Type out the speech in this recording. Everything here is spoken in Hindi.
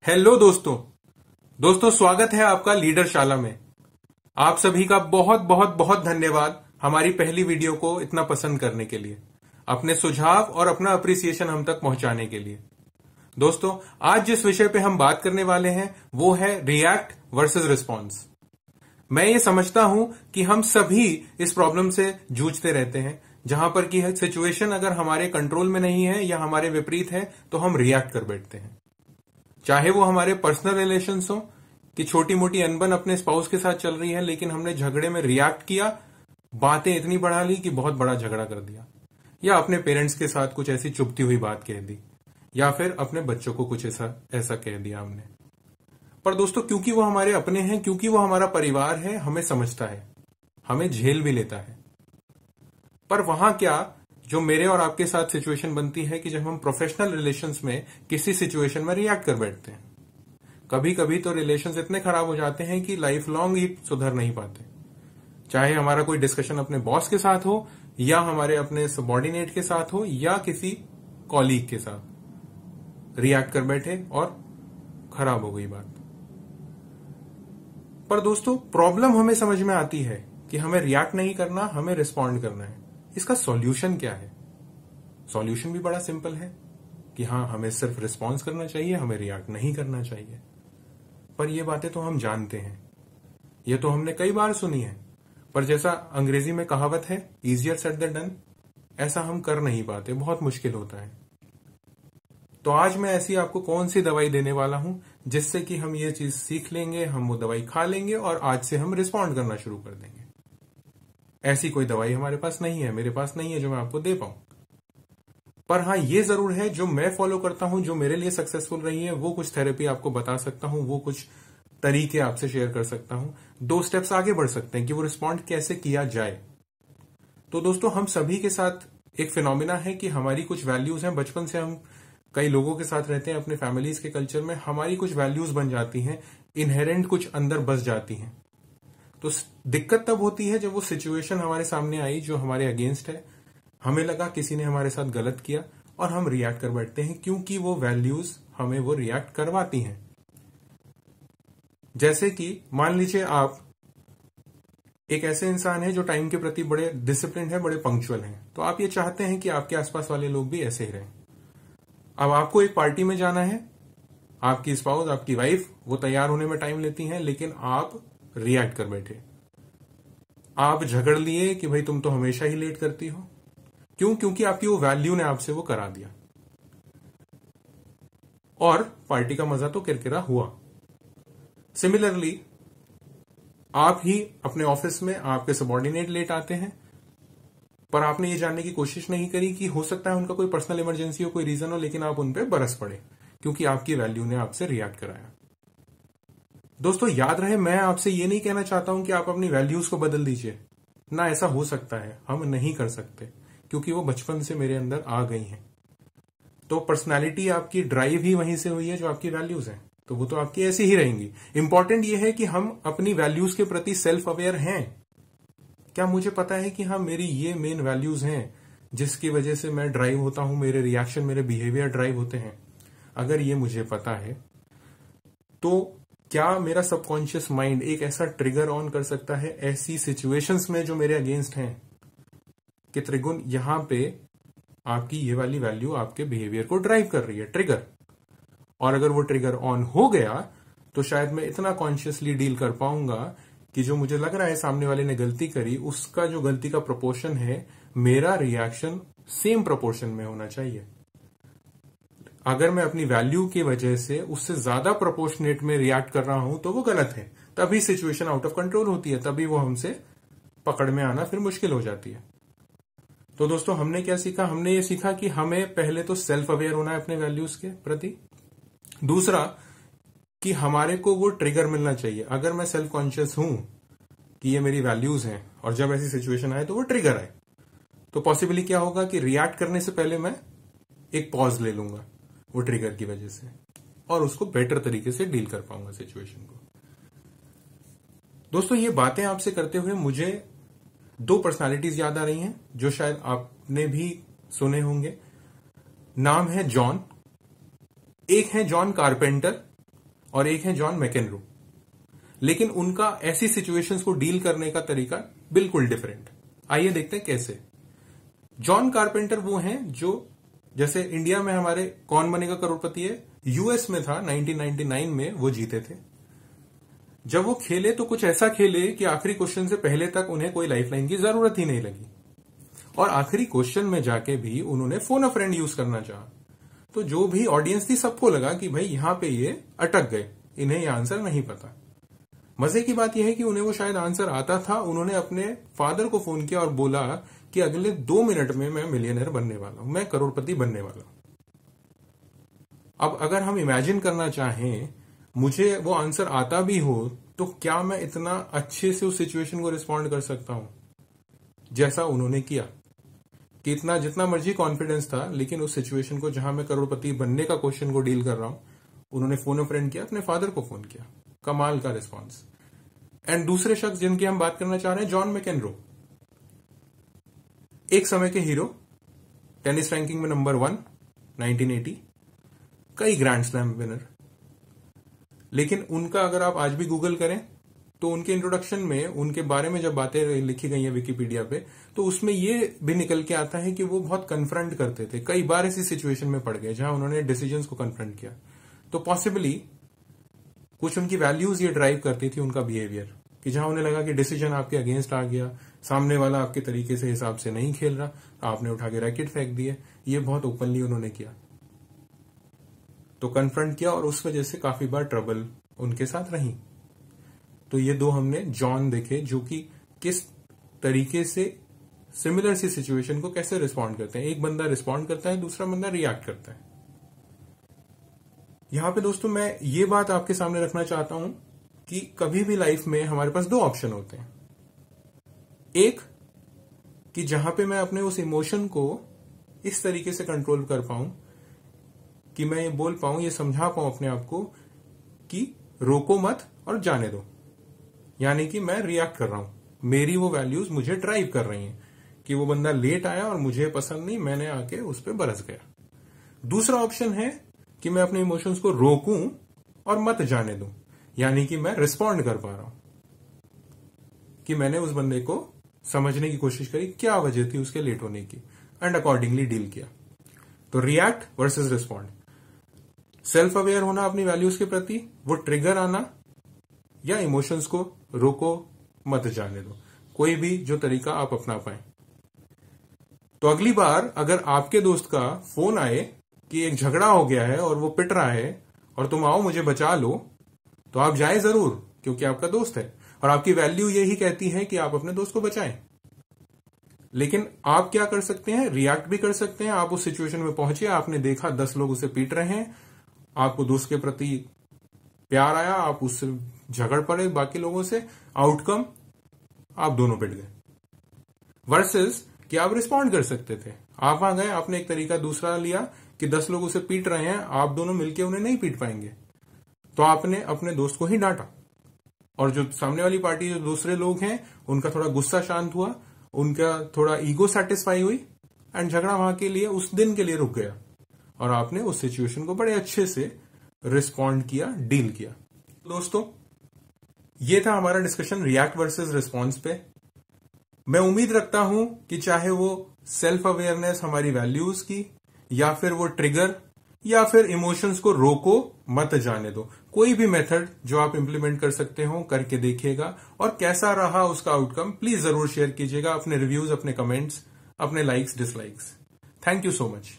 हेलो दोस्तों। स्वागत है आपका लीडर शाला में। आप सभी का बहुत बहुत बहुत धन्यवाद हमारी पहली वीडियो को इतना पसंद करने के लिए, अपने सुझाव और अपना अप्रिसिएशन हम तक पहुंचाने के लिए। दोस्तों, आज जिस विषय पे हम बात करने वाले हैं वो है रिएक्ट वर्सेस रिस्पॉन्स। मैं ये समझता हूं कि हम सभी इस प्रॉब्लम से जूझते रहते हैं, जहां पर कि सिचुएशन अगर हमारे कंट्रोल में नहीं है या हमारे विपरीत है तो हम रिएक्ट कर बैठते हैं। चाहे वो हमारे पर्सनल रिलेशंस हो कि छोटी मोटी अनबन अपने स्पाउस के साथ चल रही है, लेकिन हमने झगड़े में रिएक्ट किया, बातें इतनी बढ़ा ली कि बहुत बड़ा झगड़ा कर दिया, या अपने पेरेंट्स के साथ कुछ ऐसी चुभती हुई बात कह दी, या फिर अपने बच्चों को कुछ ऐसा कह दिया हमने। पर दोस्तों, क्योंकि वो हमारे अपने हैं, क्योंकि वो हमारा परिवार है, हमें समझता है, हमें झेल भी लेता है। पर वहां क्या जो मेरे और आपके साथ सिचुएशन बनती है कि जब हम प्रोफेशनल रिलेशंस में किसी सिचुएशन में रिएक्ट कर बैठते हैं, कभी कभी तो रिलेशंस इतने खराब हो जाते हैं कि लाइफ लॉन्ग ही सुधर नहीं पाते। चाहे हमारा कोई डिस्कशन अपने बॉस के साथ हो, या हमारे अपने सबॉर्डिनेट के साथ हो, या किसी कॉलीग के साथ, रिएक्ट कर बैठे और खराब हो गई बात। पर दोस्तों, प्रॉब्लम हमें समझ में आती है कि हमें रिएक्ट नहीं करना, हमें रिस्पॉन्ड करना है। इसका सॉल्यूशन क्या है? सॉल्यूशन भी बड़ा सिंपल है कि हाँ, हमें सिर्फ रिस्पॉन्स करना चाहिए, हमें रिएक्ट नहीं करना चाहिए। पर ये बातें तो हम जानते हैं, ये तो हमने कई बार सुनी है, पर जैसा अंग्रेजी में कहावत है, इजियर सेड देन डन, ऐसा हम कर नहीं पाते, बहुत मुश्किल होता है। तो आज मैं ऐसी आपको कौन सी दवाई देने वाला हूं जिससे कि हम ये चीज सीख लेंगे, हम वो दवाई खा लेंगे और आज से हम रिस्पॉन्ड करना शुरू कर देंगे। ऐसी कोई दवाई हमारे पास नहीं है, मेरे पास नहीं है जो मैं आपको दे पाऊं। पर हाँ, ये जरूर है, जो मैं फॉलो करता हूं, जो मेरे लिए सक्सेसफुल रही है, वो कुछ थेरेपी आपको बता सकता हूं, वो कुछ तरीके आपसे शेयर कर सकता हूं। 2 स्टेप्स आगे बढ़ सकते हैं कि वो रिस्पॉन्ड कैसे किया जाए। तो दोस्तों, हम सभी के साथ एक फिनोमिना है कि हमारी कुछ वैल्यूज हैं। बचपन से हम कई लोगों के साथ रहते हैं, अपने फैमिलीज के कल्चर में हमारी कुछ वैल्यूज बन जाती हैं, इनहेरेंट कुछ अंदर बस जाती हैं। तो दिक्कत तब होती है जब वो सिचुएशन हमारे सामने आई जो हमारे अगेंस्ट है, हमें लगा किसी ने हमारे साथ गलत किया और हम रिएक्ट कर बैठते हैं, क्योंकि वो वैल्यूज हमें वो रिएक्ट करवाती हैं। जैसे कि मान लीजिए आप एक ऐसे इंसान है जो टाइम के प्रति बड़े डिसिप्लिन है, बड़े पंक्चुअल हैं, तो आप ये चाहते हैं कि आपके आसपास वाले लोग भी ऐसे ही रहें। अब आपको एक पार्टी में जाना है, आपकी स्पाउस, आपकी वाइफ, वो तैयार होने में टाइम लेती हैं, लेकिन आप रिएक्ट कर बैठे। आप झगड़ लिए कि भाई तुम तो हमेशा ही लेट करती हो। क्यों? क्योंकि आपकी वो वैल्यू ने आपसे वो करा दिया, और पार्टी का मजा तो किरकिरा हुआ। सिमिलरली, आप ही अपने ऑफिस में आपके सबॉर्डिनेट लेट आते हैं, पर आपने ये जानने की कोशिश नहीं करी कि हो सकता है उनका कोई पर्सनल इमरजेंसी हो, कोई रीजन हो, लेकिन आप उन पे बरस पड़े क्योंकि आपकी वैल्यू ने आपसे रिएक्ट कराया। दोस्तों, याद रहे, मैं आपसे ये नहीं कहना चाहता हूं कि आप अपनी वैल्यूज को बदल दीजिए ना। ऐसा हो सकता है, हम नहीं कर सकते, क्योंकि वो बचपन से मेरे अंदर आ गई हैं। तो पर्सनालिटी आपकी ड्राइव ही वहीं से हुई है जो आपकी वैल्यूज हैं, तो वो तो आपकी ऐसी ही रहेंगी। इंपॉर्टेंट ये है कि हम अपनी वैल्यूज के प्रति सेल्फ अवेयर हैं। क्या मुझे पता है कि हाँ, मेरी ये मेन वैल्यूज हैं जिसकी वजह से मैं ड्राइव होता हूं, मेरे रिएक्शन, मेरे बिहेवियर ड्राइव होते हैं? अगर ये मुझे पता है, तो क्या मेरा सबकॉन्शियस माइंड एक ऐसा ट्रिगर ऑन कर सकता है ऐसी सिचुएशंस में जो मेरे अगेंस्ट हैं कि त्रिगुण यहां पे आपकी ये वाली वैल्यू आपके बिहेवियर को ड्राइव कर रही है, ट्रिगर। और अगर वो ट्रिगर ऑन हो गया तो शायद मैं इतना कॉन्शियसली डील कर पाऊंगा कि जो मुझे लग रहा है सामने वाले ने गलती करी, उसका जो गलती का प्रोपोर्शन है, मेरा रिएक्शन सेम प्रोपोर्शन में होना चाहिए। अगर मैं अपनी वैल्यू की वजह से उससे ज्यादा प्रोपोर्शनेट में रिएक्ट कर रहा हूं तो वो गलत है, तभी सिचुएशन आउट ऑफ कंट्रोल होती है, तभी वो हमसे पकड़ में आना फिर मुश्किल हो जाती है। तो दोस्तों, हमने क्या सीखा? हमने ये सीखा कि हमें पहले तो सेल्फ अवेयर होना है अपने वैल्यूज के प्रति। दूसरा, कि हमारे को वो ट्रिगर मिलना चाहिए। अगर मैं सेल्फ कॉन्शियस हूं कि ये मेरी वैल्यूज हैं और जब ऐसी सिचुएशन आए तो वो ट्रिगर आए, तो पॉसिबली क्या होगा कि रिएक्ट करने से पहले मैं एक पॉज ले लूंगा वो ट्रिगर की वजह से, और उसको बेटर तरीके से डील कर पाऊंगा सिचुएशन को। दोस्तों, ये बातें आपसे करते हुए मुझे 2 पर्सनालिटीज याद आ रही हैं जो शायद आपने भी सुने होंगे। नाम है जॉन। एक है जॉन कारपेंटर और एक है जॉन मैकेनरो। लेकिन उनका ऐसी सिचुएशंस को डील करने का तरीका बिल्कुल डिफरेंट। आइए देखते हैं कैसे। जॉन कारपेंटर वो हैं जो, जैसे इंडिया में हमारे कौन बनेगा करोड़पति है, यूएस में था 1999 में वो जीते थे। जब वो खेले तो कुछ ऐसा खेले कि आखिरी क्वेश्चन से पहले तक उन्हें कोई लाइफलाइन की जरूरत ही नहीं लगी, और आखिरी क्वेश्चन में जाके भी उन्होंने फोन अ फ्रेंड यूज करना चाहा। तो जो भी ऑडियंस थी सबको लगा कि भाई यहां पे ये अटक गए, इन्हें ये आंसर नहीं पता। मजे की बात यह है कि उन्हें वो शायद आंसर आता था। उन्होंने अपने फादर को फोन किया और बोला कि अगले 2 मिनट में मैं मिलियनर बनने वाला हूं, मैं करोड़पति बनने वाला हूं। अब अगर हम इमेजिन करना चाहें, मुझे वो आंसर आता भी हो तो क्या मैं इतना अच्छे से उस सिचुएशन को रिस्पॉन्ड कर सकता हूं जैसा उन्होंने किया, कि इतना जितना मर्जी कॉन्फिडेंस था, लेकिन उस सिचुएशन को जहां मैं करोड़पति बनने का क्वेश्चन को डील कर रहा हूं, उन्होंने फोन अ फ्रेंड किया, अपने फादर को फोन किया। कमाल का रिस्पॉन्स। एंड दूसरे शख्स जिनकी हम बात करना चाह रहे हैं, जॉन मैकेनरो, एक समय के हीरो, टेनिस रैंकिंग में नंबर 1 1980, कई ग्रैंड स्लैम विनर। लेकिन उनका अगर आप आज भी गूगल करें तो उनके इंट्रोडक्शन में उनके बारे में जब बातें लिखी गई हैं विकिपीडिया पे, तो उसमें ये भी निकल के आता है कि वो बहुत कन्फ्रंट करते थे। कई बार ऐसी सिचुएशन में पड़ गए जहां उन्होंने डिसीजंस को कन्फ्रंट किया। तो पॉसिबली कुछ उनकी वैल्यूज ये ड्राइव करती थी उनका बिहेवियर, कि जहां उन्हें लगा कि डिसीजन आपके अगेंस्ट आ गया, सामने वाला आपके तरीके से हिसाब से नहीं खेल रहा, आपने उठा के रैकेट फेंक दिए। ये बहुत ओपनली उन्होंने किया, तो कन्फ्रंट किया, और उस वजह से काफी बार ट्रबल उनके साथ रही। तो ये 2 हमने जॉन देखे जो कि किस तरीके से सिमिलर सी सिचुएशन को कैसे रिस्पॉन्ड करते हैं। एक बंदा रिस्पॉन्ड करता है, दूसरा बंदा रिएक्ट करता है। यहां पे दोस्तों मैं ये बात आपके सामने रखना चाहता हूं कि कभी भी लाइफ में हमारे पास 2 ऑप्शन होते हैं। एक कि जहां पे मैं अपने उस इमोशन को इस तरीके से कंट्रोल कर पाऊं कि मैं ये बोल पाऊं, ये समझा पाऊं अपने आप को कि रोको मत और जाने दो, यानी कि मैं रिएक्ट कर रहा हूं, मेरी वो वैल्यूज मुझे ड्राइव कर रही हैं कि वो बंदा लेट आया और मुझे पसंद नहीं, मैंने आके उस पर बरस गया। दूसरा ऑप्शन है कि मैं अपने इमोशंस को रोकूं और मत जाने दूं, यानी कि मैं रिस्पॉन्ड कर पा रहा हूं कि मैंने उस बंदे को समझने की कोशिश करी, क्या वजह थी उसके लेट होने की, एंड अकॉर्डिंगली डील किया। तो react versus respond, self aware होना अपनी वैल्यूज के प्रति, वो ट्रिगर आना, या इमोशंस को रोको मत जाने दो, कोई भी जो तरीका आप अपना पाए। तो अगली बार अगर आपके दोस्त का फोन आए कि एक झगड़ा हो गया है और वो पिट रहा है और तुम आओ मुझे बचा लो, तो आप जाए जरूर, क्योंकि आपका दोस्त है और आपकी वैल्यू यही कहती है कि आप अपने दोस्त को बचाएं। लेकिन आप क्या कर सकते हैं, रिएक्ट भी कर सकते हैं। आप उस सिचुएशन में पहुंचे, आपने देखा 10 लोग उसे पीट रहे हैं, आपको दोस्त के प्रति प्यार आया, आप उससे झगड़ पड़े बाकी लोगों से, आउटकम आप दोनों पिट गए। वर्सेस कि आप रिस्पॉन्ड कर सकते थे, आप आ गए, आपने एक तरीका दूसरा लिया कि 10 लोग उसे पीट रहे हैं, आप दोनों मिलकर उन्हें नहीं पीट पाएंगे, तो आपने अपने दोस्त को ही डांटा, और जो सामने वाली पार्टी, जो दूसरे लोग हैं, उनका थोड़ा गुस्सा शांत हुआ, उनका थोड़ा ईगो सेटिस्फाई हुई, एंड झगड़ा वहां के लिए उस दिन के लिए रुक गया, और आपने उस सिचुएशन को बड़े अच्छे से रिस्पॉन्ड किया, डील किया। दोस्तों, ये था हमारा डिस्कशन रिएक्ट वर्सेस रिस्पॉन्स पे। मैं उम्मीद रखता हूं कि चाहे वो सेल्फ अवेयरनेस हमारी वैल्यूज की, या फिर वो ट्रिगर, या फिर इमोशंस को रोको मत जाने दो, कोई भी मेथड जो आप इंप्लीमेंट कर सकते हो करके देखिएगा, और कैसा रहा उसका आउटकम प्लीज जरूर शेयर कीजिएगा, अपने रिव्यूज, अपने कमेंट्स, अपने likes dislikes. Thank you so much.